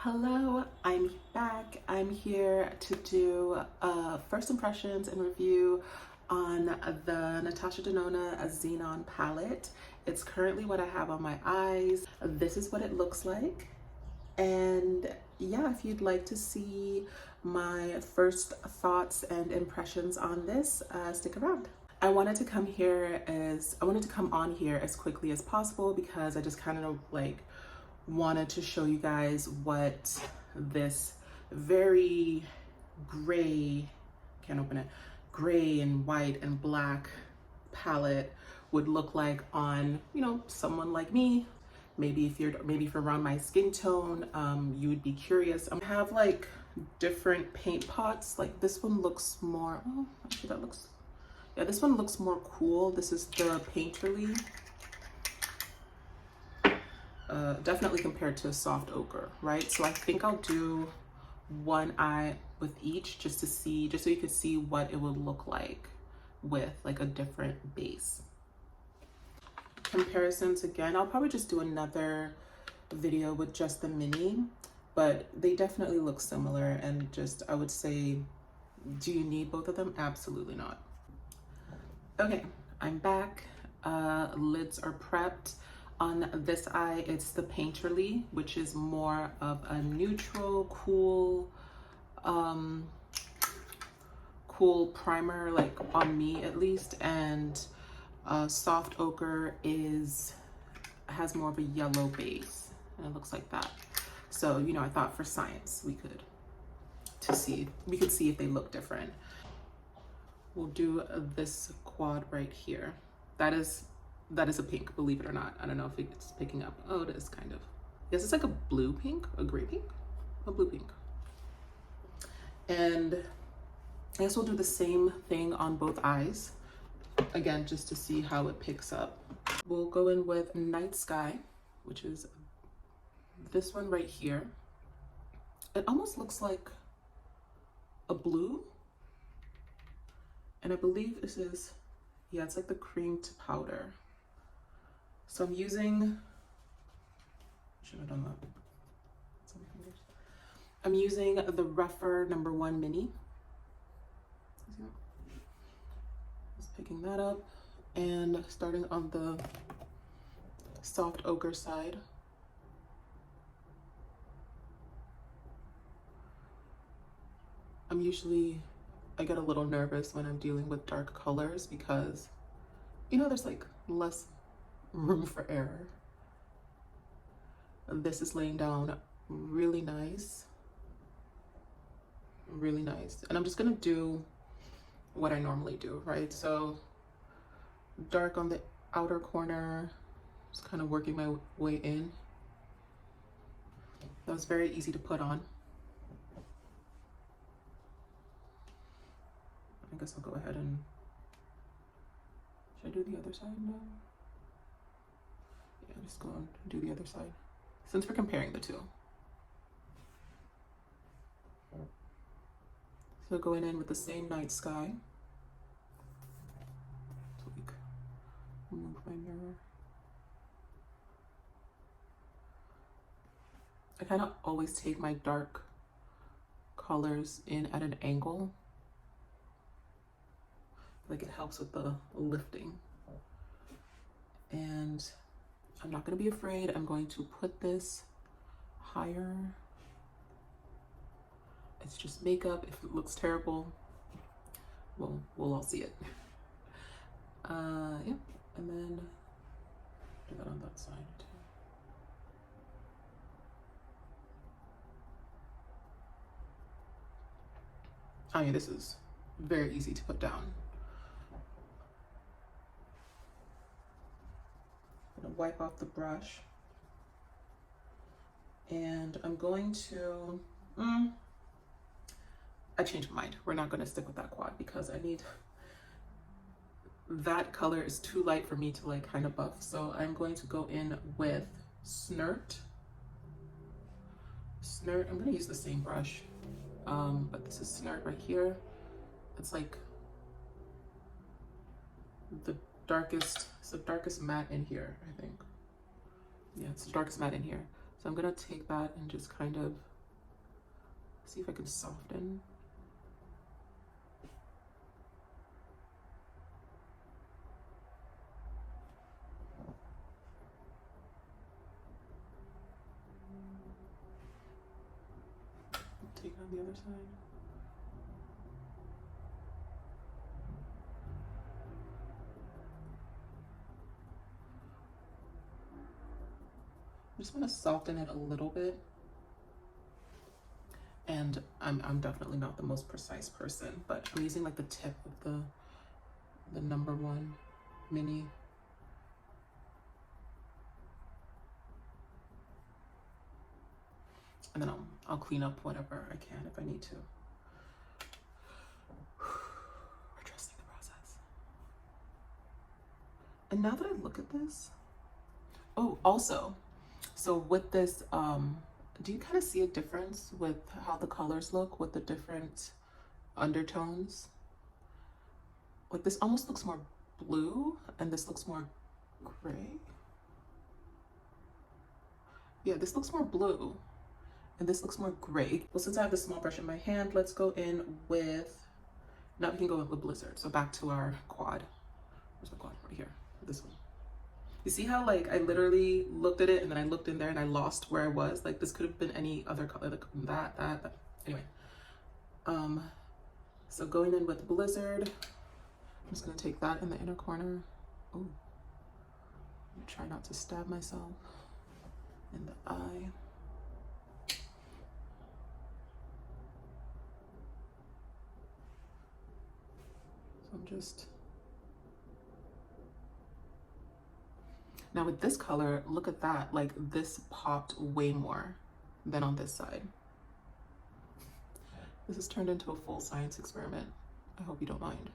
Hello, I'm back. I'm here to do first impressions and review on the Natasha Denona Xenon palette. It's currently what I have on my eyes. This is what it looks like. And yeah, if you'd like to see my first thoughts and impressions on this, stick around. I wanted to come on here as quickly as possible because I just kind of wanted to show you guys what this very gray, can't open it, gray and white and black palette would look like on, someone like me. Maybe if you're around my skin tone, you would be curious. I have like different paint pots. Like this one looks more, oh, actually this one looks more cool. This is the Painterly. Definitely compared to a soft ochre, right? So I think I'll do one eye with each just so you could see what it would look like with like a different base. Comparisons again, I'll probably just do another video with just the mini, but they definitely look similar, and just I would say, do you need both of them? Absolutely not. Okay, I'm back. Lids are prepped. On this eye, it's the Painterly, which is more of a neutral, cool primer, like on me at least, and soft ochre has more of a yellow base, and it looks like that. So, I thought for science we could see if they look different. We'll do this quad right here. That is a pink, believe it or not. I don't know if it's picking up. Oh, it is kind of. Yes, it's like a blue pink, a gray pink, a blue pink. And I guess we'll do the same thing on both eyes. Again, just to see how it picks up. We'll go in with Night Sky, which is this one right here. It almost looks like a blue. And I believe this is, yeah, it's like the cream to powder. So I'm using, should have done that. I'm using the rougher #1 mini. Just picking that up and starting on the soft ochre side. I get a little nervous when I'm dealing with dark colors because, there's like less room for error. This is laying down really nice, really nice. And I'm just gonna do what I normally do, right? So dark on the outer corner, just kind of working my way in. That was very easy to put on. I guess I'll go ahead and, should I do the other side now? Yeah, just go and do the other side, since we're comparing the two. So going in with the same Night Sky. So move my mirror. I kind of always take my dark colors in at an angle. Like it helps with the lifting. And I'm not going to be afraid. I'm going to put this higher. It's just makeup. If it looks terrible, well, we'll all see it. Yeah, and then do that on that side too. Oh yeah, this is very easy to put down. Wipe off the brush, and I'm going to I changed my mind. We're not going to stick with that quad because that color is too light for me to like kind of buff. So I'm going to go in with Snert. I'm going to use the same brush, but this is Snert right here. It's like it's the darkest matte in here, I think. Yeah, it's the darkest matte in here. So I'm gonna take that and just kind of See if I can soften. Take it on the other side. I just want to soften it a little bit. And I'm definitely not the most precise person, but I'm using like the tip of the number 1 mini. And then I'll clean up whatever I can if I need to. We're trusting the process. And now that I look at this, oh, also, so with this, do you kind of see a difference with how the colors look with the different undertones? Like this almost looks more blue and this looks more gray. Yeah, this looks more blue and this looks more gray. Well, since I have this small brush in my hand, let's go in with, now we can go in with Blizzard. So back to our quad. Where's the quad? Right here, this one. You see how like I literally looked at it and then I looked in there and I lost where I was? Like this could have been any other color, like that. Anyway, so going in with Blizzard, I'm just gonna take that in the inner corner. Ooh, try not to stab myself in the eye. So I'm just, now with this color, look at that, like this popped way more than on this side. This has turned into a full science experiment. I hope you don't mind.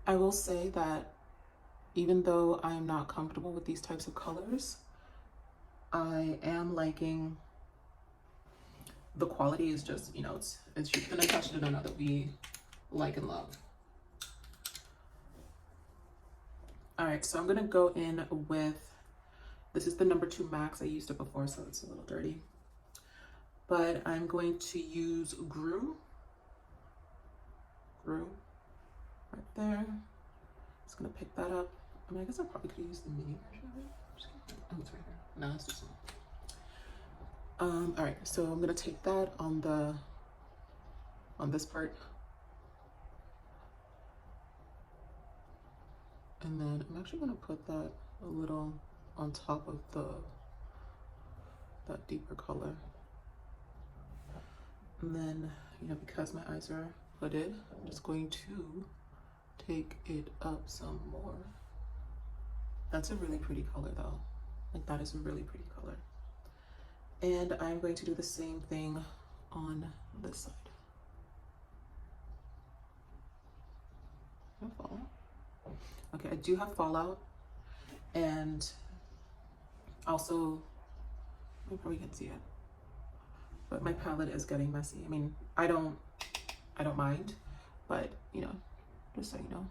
I will say that even though I am not comfortable with these types of colors, I am liking the quality. Is just, you know, it's just the Natasha Denona that we like and love. All right, so I'm gonna go in with, this is the number 2 Max. I used it before, so it's a little dirty. But I'm going to use Grew right there. Just gonna pick that up. I mean, I guess I probably could use the mini version of it. Oh, it's right there. No, it's too small. All right, so I'm gonna take that on this part. And then I'm actually gonna put that a little on top of that deeper color. And then, you know, because my eyes are hooded, I'm just going to take it up some more. That's a really pretty color though. Like that is a really pretty color. And I'm going to do the same thing on this side. Okay, I do have fallout, and also, you probably can't see it, but my palette is getting messy. I mean, I don't mind, but you know, just so you know.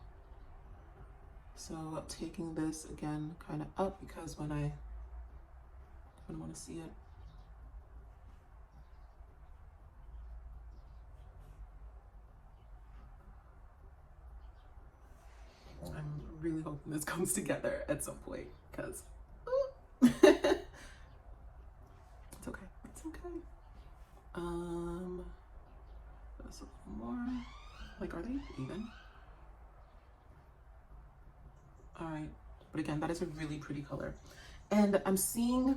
So taking this again kind of up, because when I want to see it. I'm really hoping this comes together at some point, because it's okay. It's okay. That's a little more. Like, are they even? All right, but again, that is a really pretty color, and I'm seeing.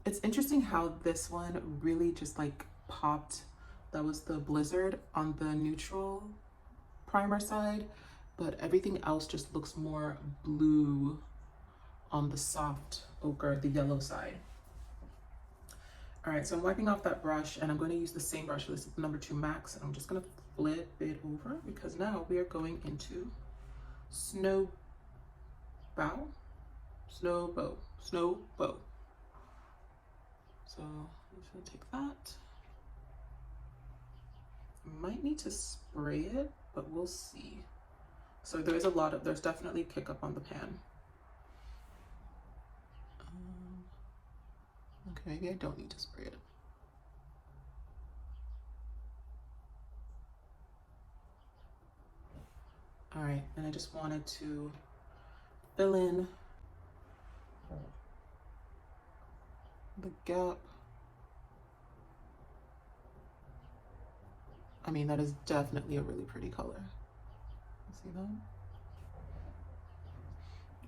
It's interesting how this one really just like popped. That was the Blizzard on the neutral primer side, but everything else just looks more blue on the soft ochre, the yellow side. All right, so I'm wiping off that brush, and I'm going to use the same brush. This is the number 2 Max, and I'm just going to flip it over, because now we are going into Snow Bow. So I'm just gonna take that. Might need to spray it, but we'll see. So there's definitely kick up on the pan. maybe I don't need to spray it. All right, and I just wanted to fill in the gap. I mean, that is definitely a really pretty color. See that?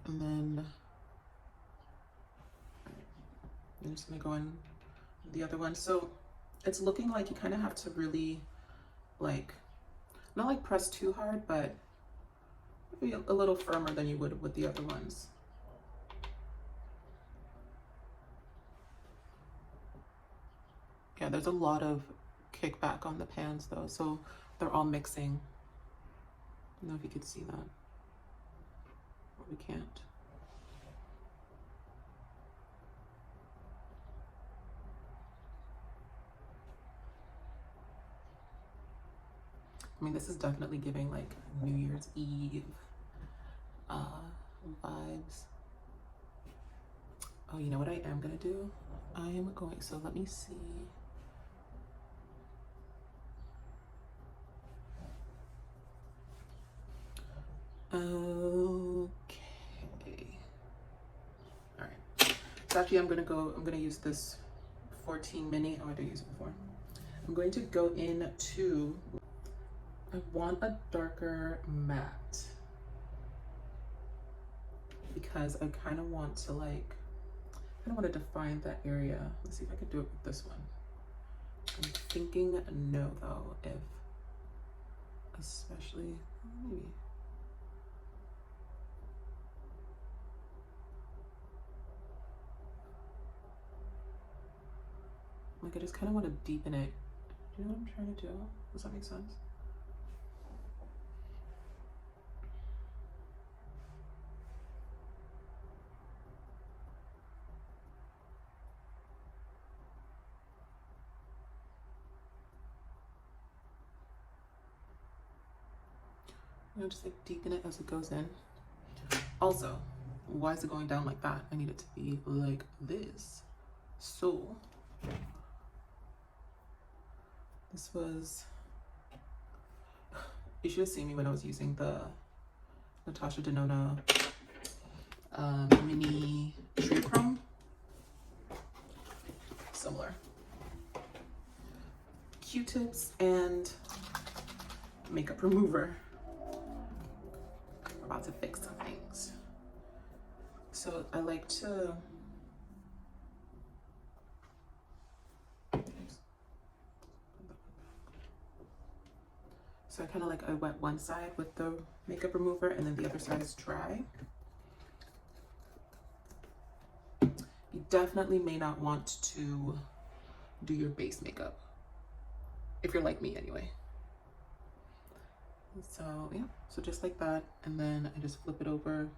And then I'm just gonna go in the other one. So it's looking like you kind of have to really like, not like press too hard, but maybe a little firmer than you would with the other ones. Yeah, there's a lot of kickback on the pans though, so they're all mixing. I don't know if you could see that, or we can't. I mean, this is definitely giving like New Year's Eve vibes. Oh, you know what I am gonna do? I am going, so let me see. Okay. All right. So actually I'm gonna use this 14 mini. Oh, I didn't use it before. I'm going to go into, I want a darker matte because I kind of want to like, I want to define that area. Let's see if I could do it with this one. I'm thinking no though, if especially maybe. Like I just kind of want to deepen it. Do you know what I'm trying to do? Does that make sense? I'm gonna just like deepen it as it goes in. Also, why is it going down like that? I need it to be like this. So this was, you should have seen me when I was using the Natasha Denona mini Chrome. Similar. Q-tips and makeup remover. We're about to fix some things. So I like to, so I kind of like, I wet one side with the makeup remover and then the other side is dry. You definitely may not want to do your base makeup, if you're like me anyway. So yeah, so just like that, and then I just flip it over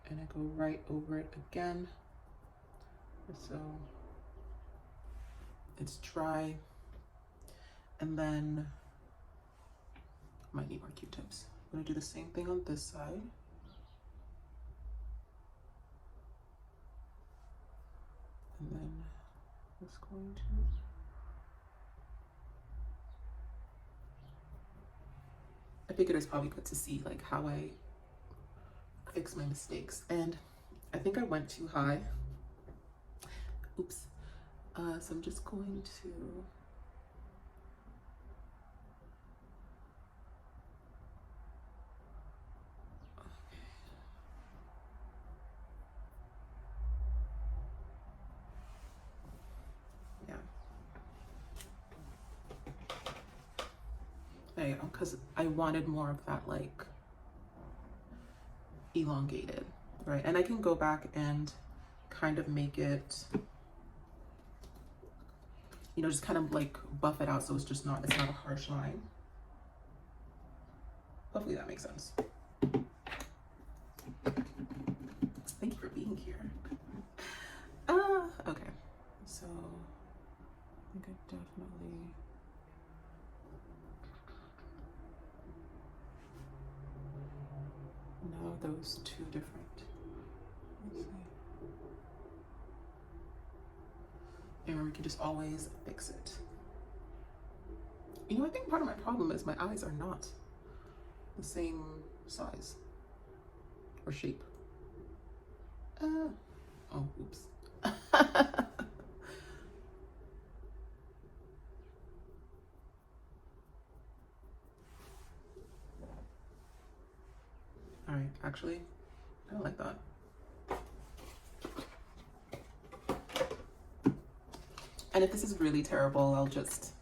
and I go right over it again. So it's dry, and then I might need more Q-tips. I'm gonna do the same thing on this side. And then it's going to, I figured it's probably good to see like how I fix my mistakes. And I think I went too high. Oops. So I'm just going to, yeah. There you go, because I wanted more of that like elongated, right? And I can go back and kind of make it, you know, just kind of like buff it out so it's just not, it's not a harsh line. Hopefully that makes sense. Thank you for being here. Okay, so I think I definitely, no, those two different. Let's see. can just always fix it. You know, I think part of my problem is my eyes are not the same size or shape. Oh, oops. All right, actually, I don't like that. And if this is really terrible, I'll just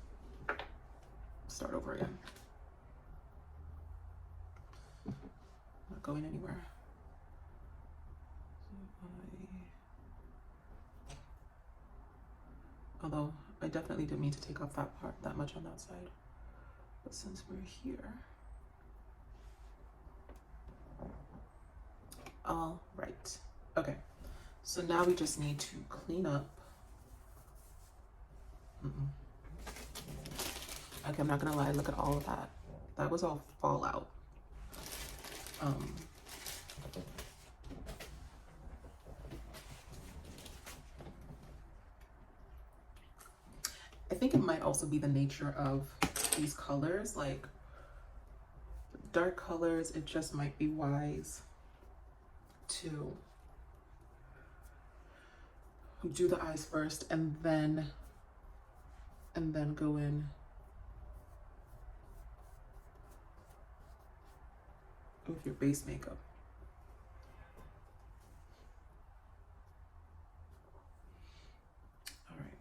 start over again. Not going anywhere. Although I definitely didn't mean to take off that part that much on that side. But since we're here, all right. Okay, so now we just need to clean up. Okay, I'm not gonna lie, look at all of that. That was all fallout. I think it might also be the nature of these colors, like dark colors, it just might be wise to do the eyes first and then go in with your base makeup. All right.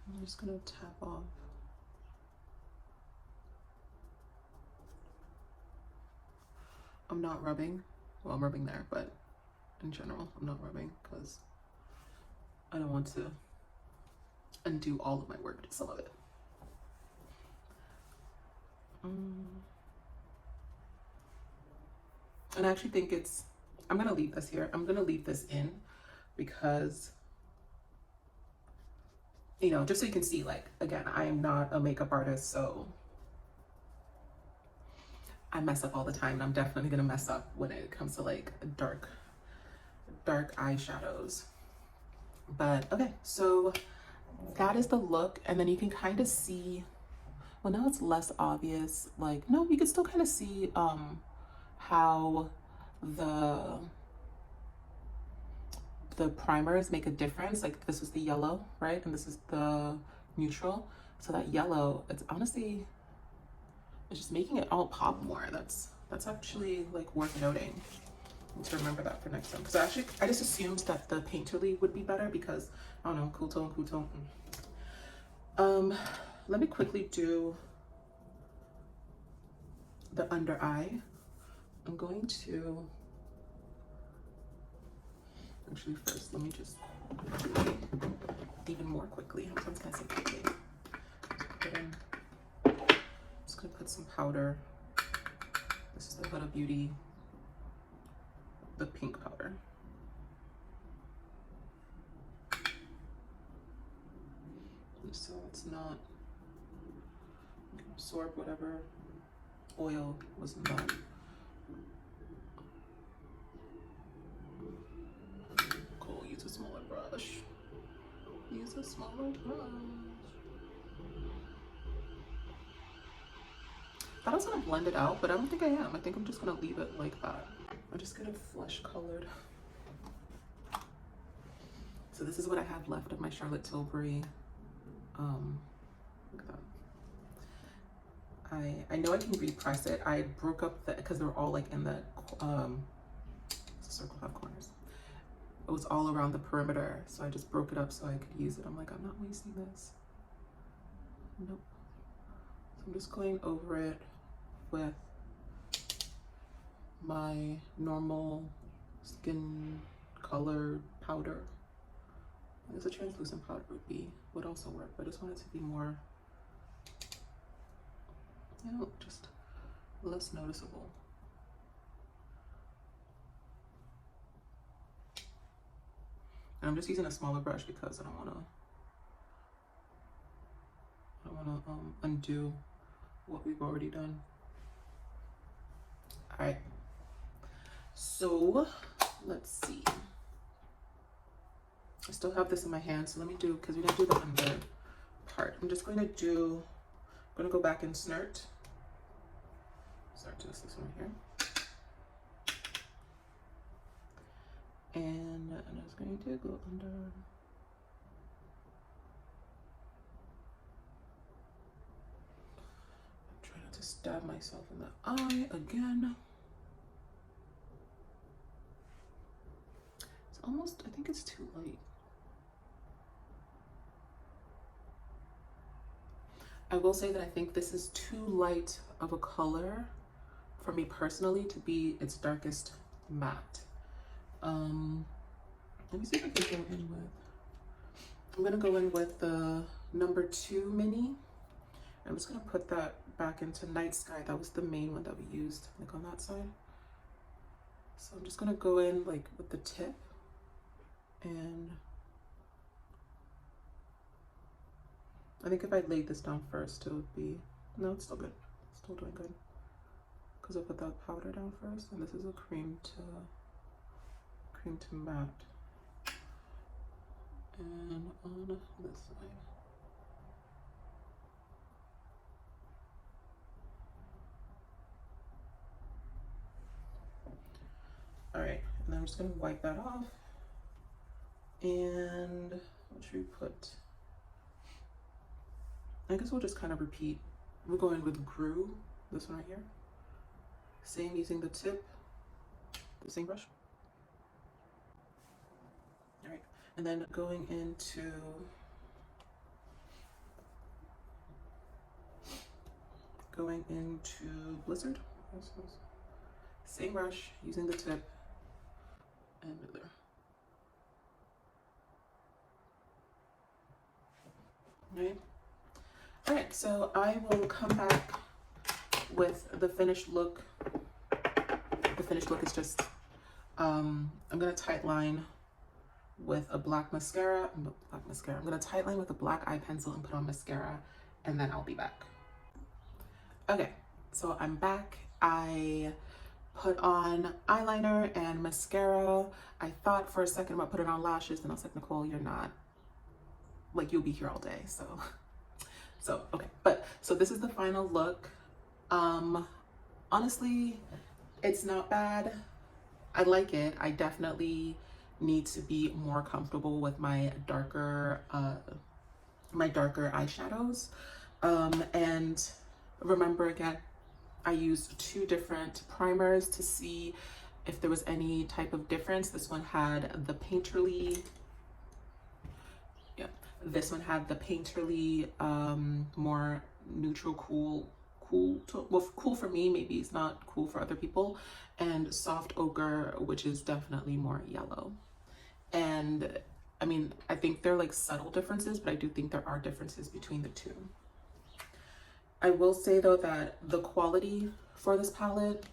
I'm just gonna tap off. I'm not rubbing. Well, I'm rubbing there, but in general, I'm not rubbing because I don't want to undo all of my work, just some of it. And I actually think I'm gonna leave this here. I'm gonna leave this in because, you know, just so you can see, like, again, I am not a makeup artist, so I mess up all the time. And I'm definitely gonna mess up when it comes to like dark eyeshadows. But okay, so that is the look. And then you can kind of see, well, now it's less obvious. Like, no, you can still kind of see how the primers make a difference. Like this is the yellow, right? And this is the neutral. So that yellow, it's honestly, it's just making it all pop more. That's actually like worth noting. To remember that for next time. Because I just assumed that the Painterly would be better because, I don't know, cool tone. Let me quickly do the under eye. I'm going to, actually first, let me just even more quickly. I was gonna say quickly. Just gonna put some powder. This is the Huda Beauty, the pink powder. So it's not, absorb whatever oil was in that. Cool, use a smaller brush. Use a smaller brush. I was gonna blend it out, but I don't think I am. I think I'm just gonna leave it like that. I'm just gonna flesh colored. So this is what I have left of my Charlotte Tilbury. Look at that. I know I can repress it. I broke up the, because they're all like in the it's a circle, 5 corners. It was all around the perimeter, so I just broke it up so I could use it. I'm like, I'm not wasting this. Nope. So I'm just going over it with my normal skin color powder. I guess a translucent powder would also work, but I just want it to be more, you know, just less noticeable. And I'm just using a smaller brush because I don't want to undo what we've already done. All right, so let's see. I still have this in my hand, so let me do, because we didn't do the under part. I'm just going to do, I'm going to go back and snort. Snort to this one here. And I'm just going to go under. Try not to stab myself in the eye again. It's almost, I think it's too light. I will say that I think this is too light of a color for me personally to be its darkest matte. Let me see if I can go in with, I'm gonna go in with the number 2 mini. I'm just gonna put that back into Night Sky. That was the main one that we used, like on that side. So I'm just gonna go in like with the tip, and I think if I laid this down first, it would be, no, it's still good. It's still doing good. Because I put that powder down first, and this is a cream to matte. And on this side. All right, and then I'm just gonna wipe that off. And what should we put? I guess we'll just kind of repeat. We're going with Grew, this one right here. Same, using the tip, the same brush. All right, and then going into Blizzard. Same brush, using the tip and there. Right. All right, so I will come back with the finished look. The finished look is just, I'm gonna tight line with a black mascara. I'm gonna tight line with a black eye pencil and put on mascara, and then I'll be back. Okay, so I'm back. I put on eyeliner and mascara. I thought for a second about putting on lashes, and I was like, Nicole, you're not, like, you'll be here all day, so okay. But so this is the final look. Honestly, it's not bad. I like it. I definitely need to be more comfortable with my darker eyeshadows. And remember, again, I used 2 different primers to see if there was any type of difference. This one had the Painterly, this one had the Painterly more neutral, cool for me, maybe it's not cool for other people, and Soft Ochre, which is definitely more yellow. And I mean, I think they're like subtle differences, but I do think there are differences between the 2. I will say though that the quality for this palette,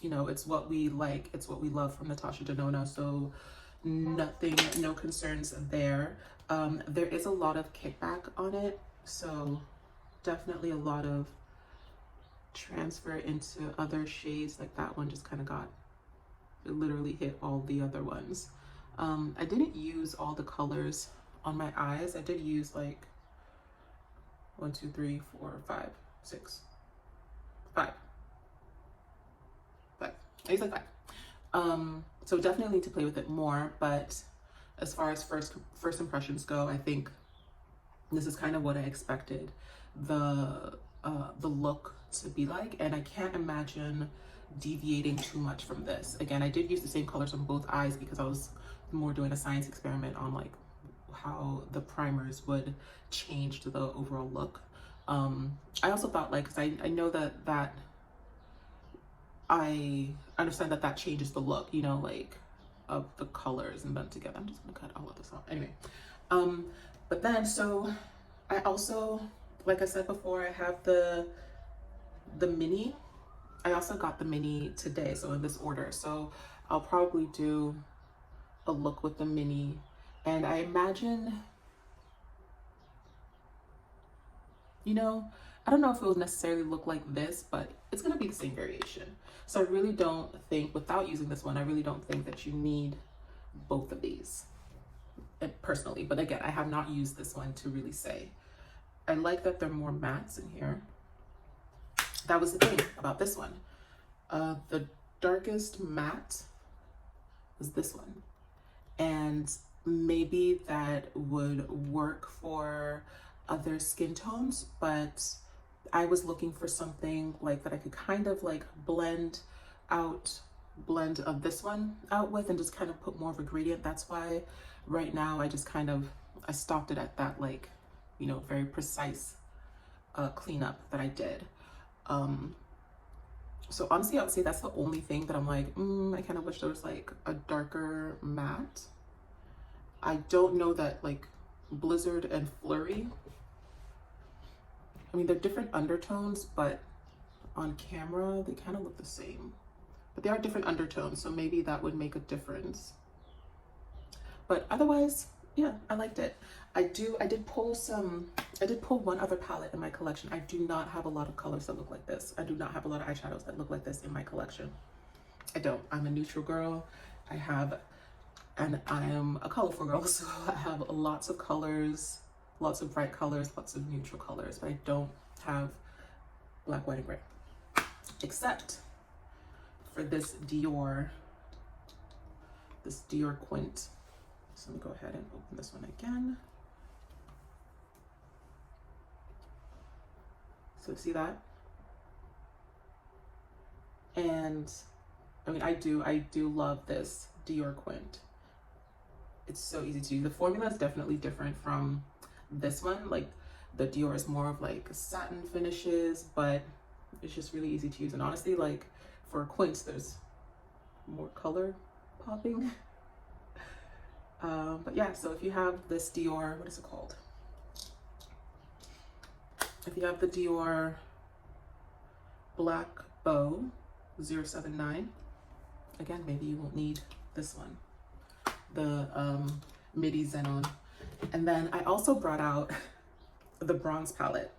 you know, it's what we like, it's what we love from Natasha Denona, so nothing, no concerns there. There is a lot of kickback on it, so definitely a lot of transfer into other shades. Like that one just kind of got, it literally hit all the other ones. I didn't use all the colors on my eyes. I did use like 1, 2, 3, 4, 5, 6, 5. I used like 5. So definitely need to play with it more, but as far as first impressions go, I think this is kind of what I expected the look to be like, and I can't imagine deviating too much from this. Again, I did use the same colors on both eyes because I was more doing a science experiment on like how the primers would change to the overall look. I also thought, like, because I know that I understand that changes the look, you know, like of the colors and done together. I'm just gonna cut all of this off anyway. But then, so I also, like I said before, I have the mini. I also got the mini today, so in this order. So I'll probably do a look with the mini, and I imagine, you know, I don't know if it will necessarily look like this, but it's gonna be the same variation. So I really don't think, without using this one, I really don't think that you need both of these. personally, but again, I have not used this one to really say. I like that there are more mattes in here. That was the thing about this one. The darkest matte was this one. And maybe that would work for other skin tones, but I was looking for something like that I could kind of like blend of this one out with and just kind of put more of a gradient. That's why right now I just kind of, I stopped it at that, like, you know, very precise cleanup that I did. So honestly, I would say that's the only thing that I'm like, I kind of wish there was like a darker matte. I don't know that like Blizzard and Flurry, I mean, they're different undertones, but on camera, they kind of look the same. But they are different undertones, so maybe that would make a difference. But otherwise, yeah, I liked it. I did pull one other palette in my collection. I do not have a lot of colors that look like this. I do not have a lot of eyeshadows that look like this in my collection. I don't. I'm a neutral girl. And I am a colorful girl, so I have lots of colors, lots of bright colors, lots of neutral colors, but I don't have black, white, and gray. Except for this Dior Quint. So let me go ahead and open this one again. So see that? And I mean, I do love this Dior Quint. It's so easy to do. The formula is definitely different from this one. Like the Dior is more of like satin finishes, but it's just really easy to use. And honestly, like for quints, there's more color popping. But yeah, so if you have this Dior, what is it called? If you have the Dior Black Bow 079, again, maybe you won't need this one, the midi Xenon. And then I also brought out the bronze palette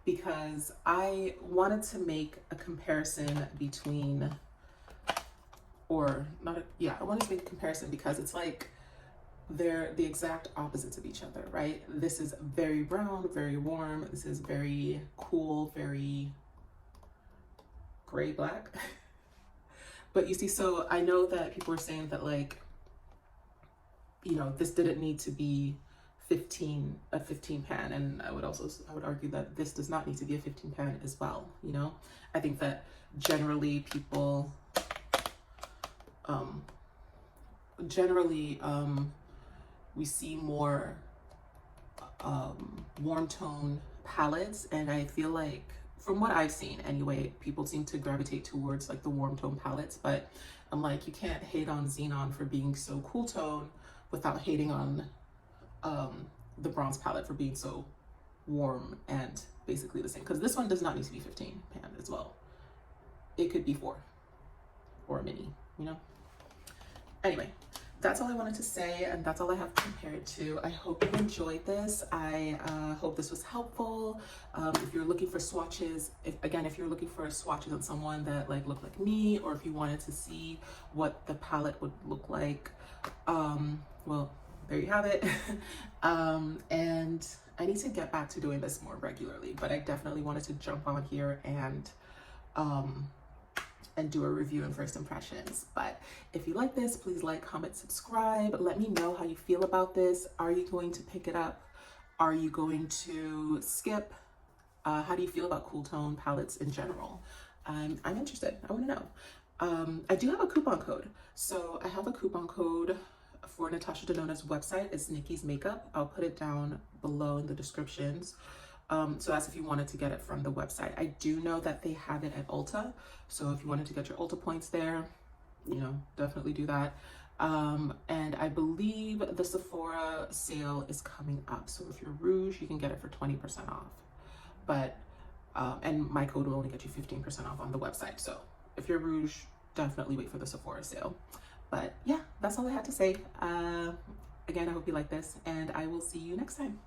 because I wanted to make a comparison between, I wanted to make a comparison because it's like they're the exact opposites of each other, right? This is very brown, very warm. This is very cool, very gray black. But you see, so I know that people are saying that, like, you know, this didn't need to be a 15 pan, and I would argue that this does not need to be a 15 pan as well. You know, I think that generally people we see more warm tone palettes, and I feel like, from what I've seen anyway, people seem to gravitate towards like the warm tone palettes. But I'm like, you can't hate on Xenon for being so cool tone without hating on the bronze palette for being so warm and basically the same, because this one does not need to be 15 pan as well. It could be 4 or a mini, you know. Anyway, that's all I wanted to say, and that's all I have to compare it to. I hope you enjoyed this. I hope this was helpful. If you're looking for swatches, if you're looking for swatches on someone that like looked like me, or if you wanted to see what the palette would look like, well, there you have it. And I need to get back to doing this more regularly, but I definitely wanted to jump on here and do a review and first impressions. But if you like this, please like, comment, subscribe. Let me know how you feel about this. Are you going to pick it up? Are you going to skip? How do you feel about cool tone palettes in general? I'm interested. I want to know. I do have a coupon code. So I have a coupon code for Natasha Denona's website. It's Nikki's Makeup. I'll put it down below in the descriptions. So as if you wanted to get it from the website. I do know that they have it at Ulta. So if you wanted to get your Ulta points there, you know, definitely do that. And I believe the Sephora sale is coming up. So if you're Rouge, you can get it for 20% off. But, and my code will only get you 15% off on the website. So if you're Rouge, definitely wait for the Sephora sale. But yeah, that's all I had to say. Again, I hope you like this, and I will see you next time.